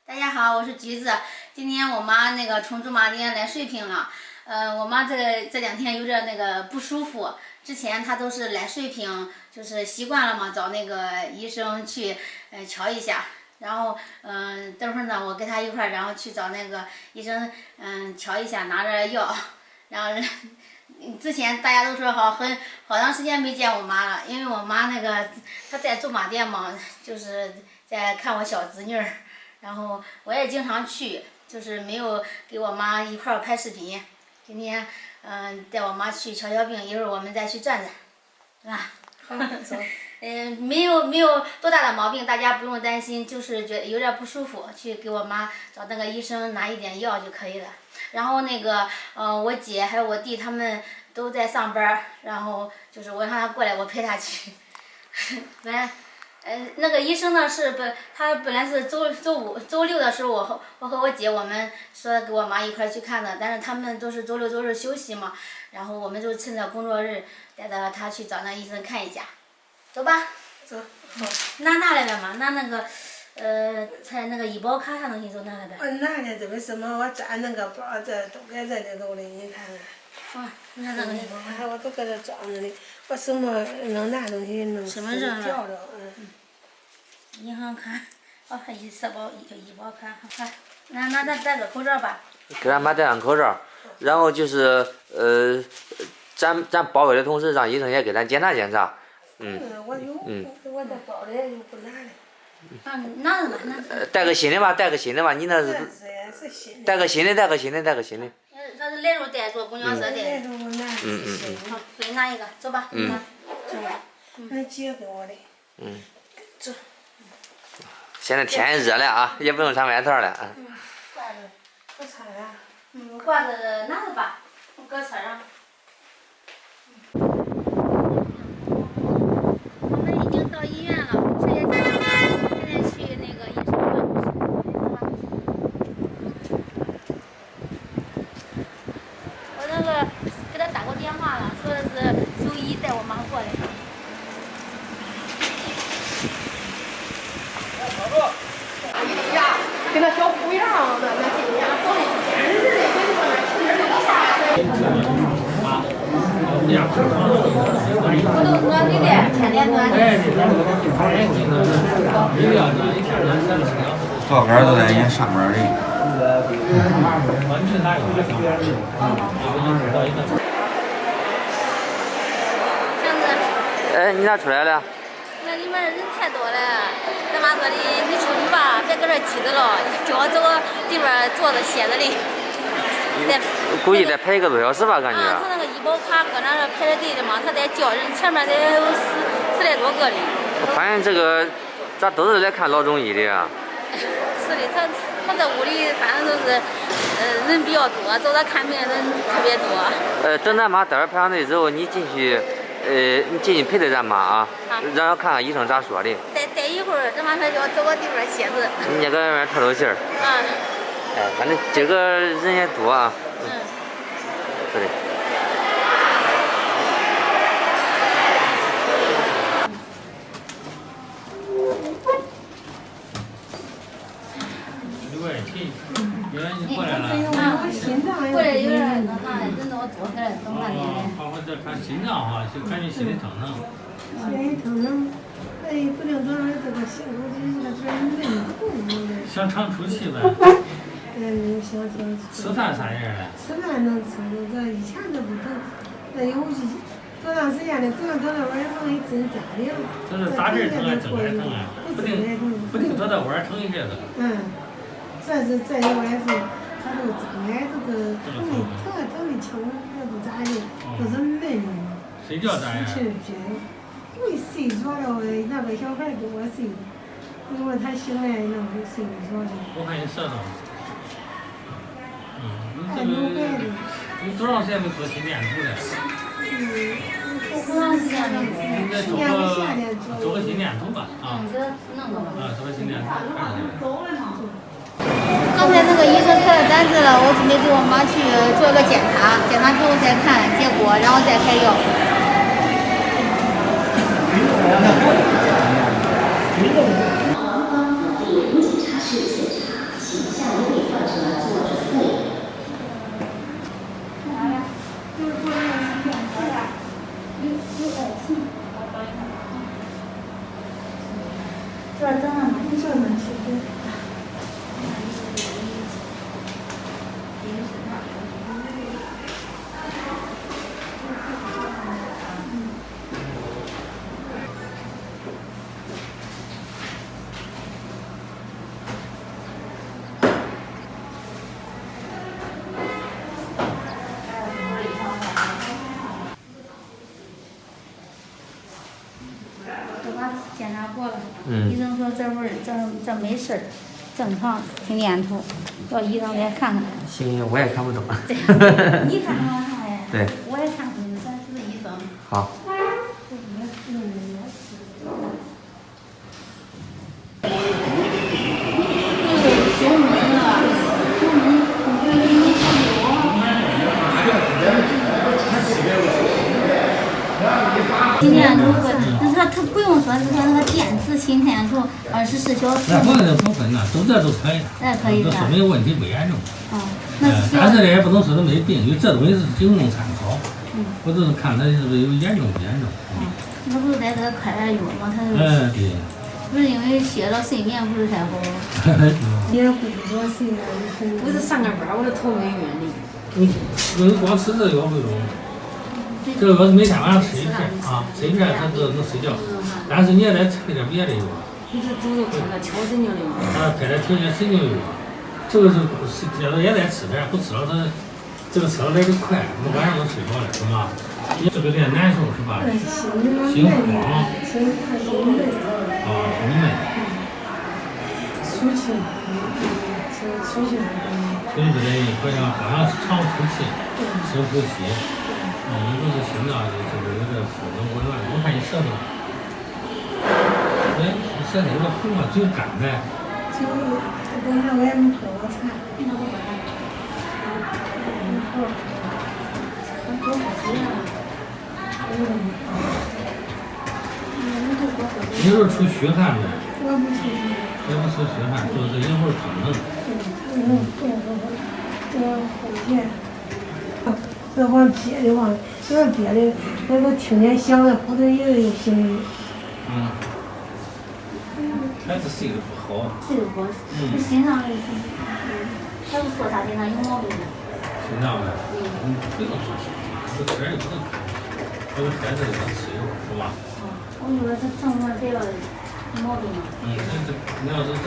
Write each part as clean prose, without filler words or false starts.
大家好，我是橘子。今天我妈那个从驻马店来水平了。我妈这2天有点那个不舒服，之前她都是来水平，就是习惯了嘛，找那个医生去瞧一下。然后等会儿呢，我跟她一块儿，然后去找那个医生瞧一下，拿着药。然后之前大家都说好长时间没见我妈了，因为我妈那个她在驻马店嘛，就是在看我小侄女儿。然后我也经常去，就是没有给我妈一块儿拍视频。今天带我妈去瞧瞧病，一会儿我们再去转转，是吧？好，走。没有多大的毛病，大家不用担心，就是觉得有点不舒服，去给我妈找那个医生拿一点药就可以了。然后那个我姐还有我弟他们都在上班，然后就是我让他过来，我陪他去。来。那个医生呢他本来是周5、周6的时候，我和我姐我们说给我妈一块去看的，但是他们都是周6、周日休息嘛，然后我们就趁着工作日带着他去找那医生看一下，走吧。走。好。拿来呗嘛，拿那个才那个医保卡啥东西都拿来呗。我拿来这为什么我占那个包这都搁这里头的，你看看。哇，你看那个医保卡。我都搁这装着呢，我什么能拿东西能掉了，银行卡，还社保医保卡，好，那咱戴个口罩吧。给俺妈戴上口罩，然后就是咱保卫的同时，让医生也给咱检查检查。我有，我这包里又不拿了。拿着吧，带个新的吧，你那是。带个新的。他是来时候带，坐公交车带。好，给你拿一个，走吧。走吧。那姐给我的。走。现在天热了啊，也不用穿外套了啊。挂着，不穿了。挂着拿着吧，我搁车上。我们已经到医院了，直接进去了，现在去那个医生办公室。我那个给他打过电话了，说的是周1带我妈过来。跟那小虎一样的，那今年走的简直的，跟你说那气儿都下来。我都暖水的，天天暖的。坐杆都在人上面的。哎，你咋出来了？那里面人太多了，咱妈说的，你出去吧，别搁这挤着了，叫我找个地方坐着歇着哩。估计得排1个多小时吧，感觉。他那个医保卡搁那排着队的嘛，他得叫人，前面得有10来多个哩。我发现这个咋都是来看老中医的呀？是的，他这屋里反正都是人比较多，找他看病的人特别多。等咱妈待会儿排上队之后，你进去陪着咱妈啊，然后看看医生咋说的。待一会儿，咱妈说叫我找个地方歇着。你也搁外面透透气儿。反正今个人也多啊。对。过来了。过来有点那啥，人都多开了，等半天嘞。我这看心脏哈，就感觉心里疼疼。心里疼疼，不定多少这个心口就是个软嫩。想长出气呗。想。吃饭啥样嘞？吃饭能吃着，这以前都不疼，那有多长时间了？疼了晚上一针扎的了。这是打针疼还是整还疼啊？不定多大晚上疼一阵子。这有晚是，他都整来这个疼的轻，那不咋的，都是嫩。睡觉咋样？没睡着了，那个小孩给我睡的，一会儿他醒来那我就睡不着了。我看你舌头。你多长时间没做心电图了？多长时间没做？应该做个心电图吧啊。做个心电图。刚才那个医生开了单子了，我准备给我妈去做个检查，检查之后再看结果，然后再开药。检查过了，嗯医生说这味儿这没事儿，正常，挺粘土，叫医生来看看。行，我也看不懂。对，你看看啥呀？对，我也看不懂，咱是不是医生？好。心电图不，他不用说，是说那个电子心电图24小时。那不能不分呐，这都可以。那可以的。这说明问题不严重。那但是呢，也不能说他没病，因为这东西是仅供参考。我就是看他是不是有严重不严重。那不是得给他开点药吗？他就。对。不是因为歇了睡眠不是太好。也不多睡了，我这上个班，我这头没晕的。你光吃这药没用。这个每天晚上吃一片啊，吃一片他就能睡觉，但是你也得配点别的药。你这都是开点调神经的药。开点调节神经药，这个是接着也得吃点，不吃了他这个吃了来得快，我晚上都睡着了，是吧？你这个有点难受是吧？心慌。啊，心闷。出气。出气不得意，好像是长呼吸，深呼吸。你不是心脏就是有点不能紊乱，我看你舌头，哎，你舌头有点红啊，嘴干呗。就等下我也没喝过茶。你是出虚汗呗？我不出虚汗。也不出虚汗，就是一会儿疼疼。我后天。这往憋的往，有点憋的，我都听见响了，或者也有心里。孩子睡得不好。睡得不好，他心脏他是说他心脏有毛病。心脏呗？不用说心脏，这天也不能看，我孩子给他吃药是吧？我说他正常这个有毛病吗？你要是这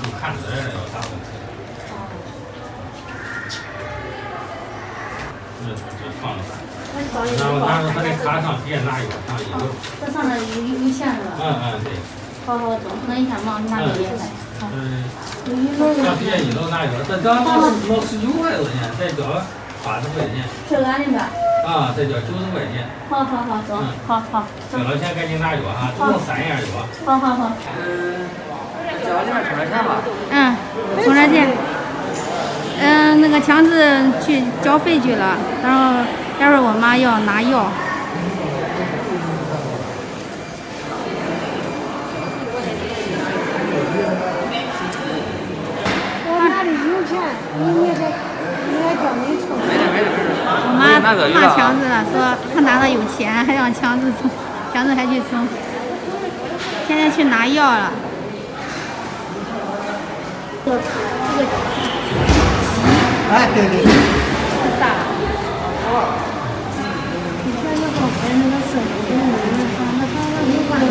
不看出来了，有啥问题？这放着，然后他在卡上别拿药上一楼。这上面有钱是吧？对。好，等一下忙，拿药也来。上别一楼拿药，这交弄19块多钱，再交80块钱。是俺那边。再交90块钱。好，走，好。交了钱赶紧拿药哈，总共3样药。好。叫里面充点钱吧。充点钱。那个强子去交费去了，然后待会儿我妈要拿药。我哪里有钱？你还叫你充？我妈骂强子了，说他哪里有钱，还让强子充，强子还去充。现在去拿药了。这个。哎，对。是啥？你看那个拍那个视频，那没关系。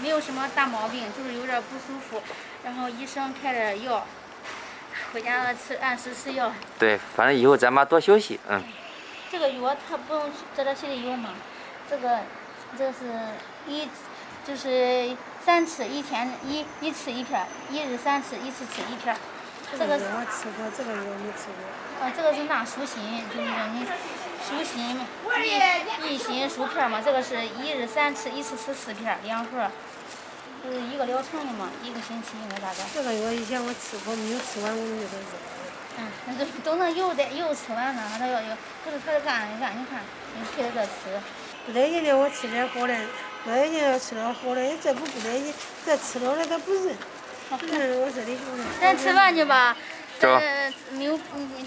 没有什么大毛病，就是有点不舒服，然后医生开点药，回家了按时吃药。对，反正以后咱妈多休息，这个药它不用在这心里有吗？这是就是3次，1天一次1片，1日3次，1次吃1片。这个我吃过，这个药没吃过。这个是纳舒心，就是让你舒心益心舒片嘛。这个是1日3次，1次吃4片，2盒。就是一个疗程的嘛，1个星期应该大概。这个药以前我吃过，没有吃完我就给扔了。那就等那油吃完了，他要不是他就干，你看，你配着这吃。不得劲的我吃点好的，不得劲要吃点好的，这不得劲，这吃了的他不认。我这里咱吃饭去吧。没有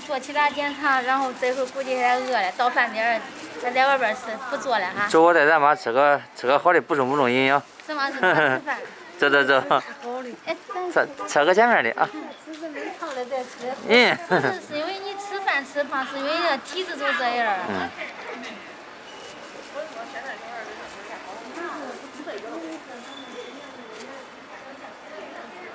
做其他检查，然后这会估计还饿了，到饭点咱在外边吃，不做了哈。走，我带咱妈吃个好的，补充营养。什么是吃饭？走。哎，吃个前面的啊。了再吃。嗯，是因为你吃饭吃胖，是因为那体质就这样。